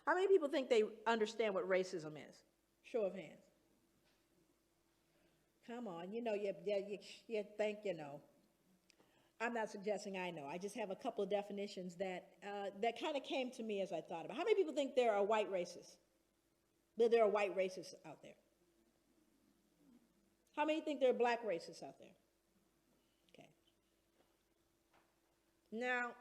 How many people think they understand what racism is? Show of hands. Come on, you think you know. I'm not suggesting I know. I just have a couple of definitions that kind of came to me as I thought about. How many people think there are white racists? That there are white racists out there? How many think there are black racists out there? Okay. Now,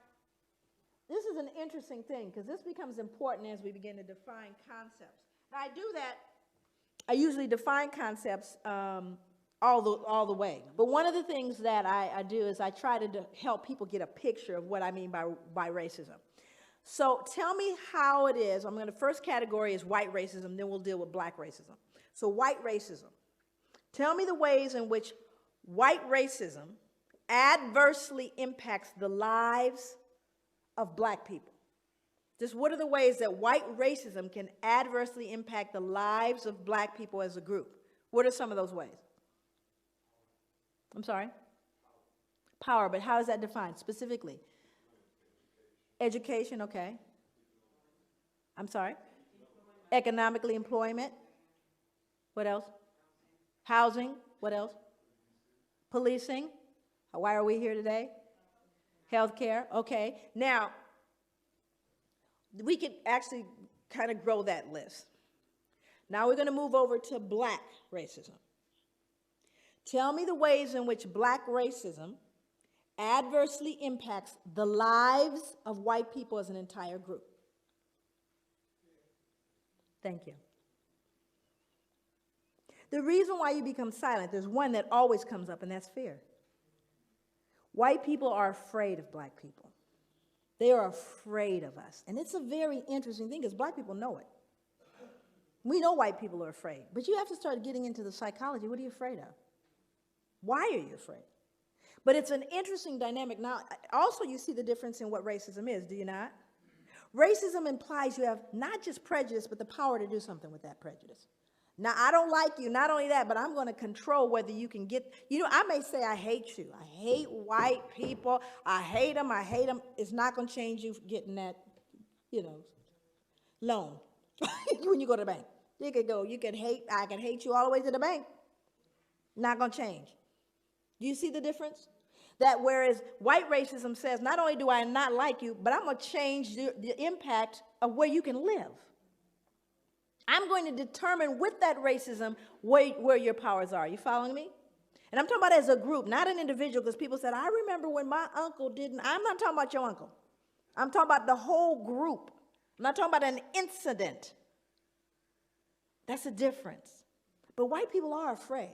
this is an interesting thing because this becomes important as we begin to define concepts. Now, I do that. I usually define concepts all the way. But one of the things that I do is I try to help people get a picture of what I mean by racism. So tell me how it is. I'm going to, first category is white racism, then we'll deal with black racism. So white racism. Tell me the ways in which white racism adversely impacts the lives of black people. Just what are the ways that white racism can adversely impact the lives of black people as a group? What are some of those ways? I'm sorry? Power, but how is that defined specifically? Education, okay. I'm sorry? Economically, employment. What else? Housing, what else? Policing. Why are we here today? Healthcare, okay. Now, we could actually kind of grow that list. Now we're going to move over to black racism. Tell me the ways in which black racism adversely impacts the lives of white people as an entire group. Thank you. The reason why you become silent, there's one that always comes up, and that's fear. White people are afraid of black people. They are afraid of us. And it's a very interesting thing because black people know it. We know white people are afraid, but you have to start getting into the psychology. What are you afraid of? Why are you afraid? But it's an interesting dynamic. Now, also you see the difference in what racism is, do you not? Racism implies you have not just prejudice, but the power to do something with that prejudice. Now, I don't like you, not only that, but I'm going to control whether you can get, I may say I hate you. I hate white people. I hate them. It's not going to change you getting that, loan when you go to the bank. I can hate you all the way to the bank. Not going to change. Do you see the difference? That whereas white racism says, not only do I not like you, but I'm going to change the impact of where you can live. I'm going to determine with that racism where your powers are. You following me? And I'm talking about as a group, not an individual, because people said, I remember when my uncle didn't. I'm not talking about your uncle. I'm talking about the whole group. I'm not talking about an incident. That's a difference. But white people are afraid.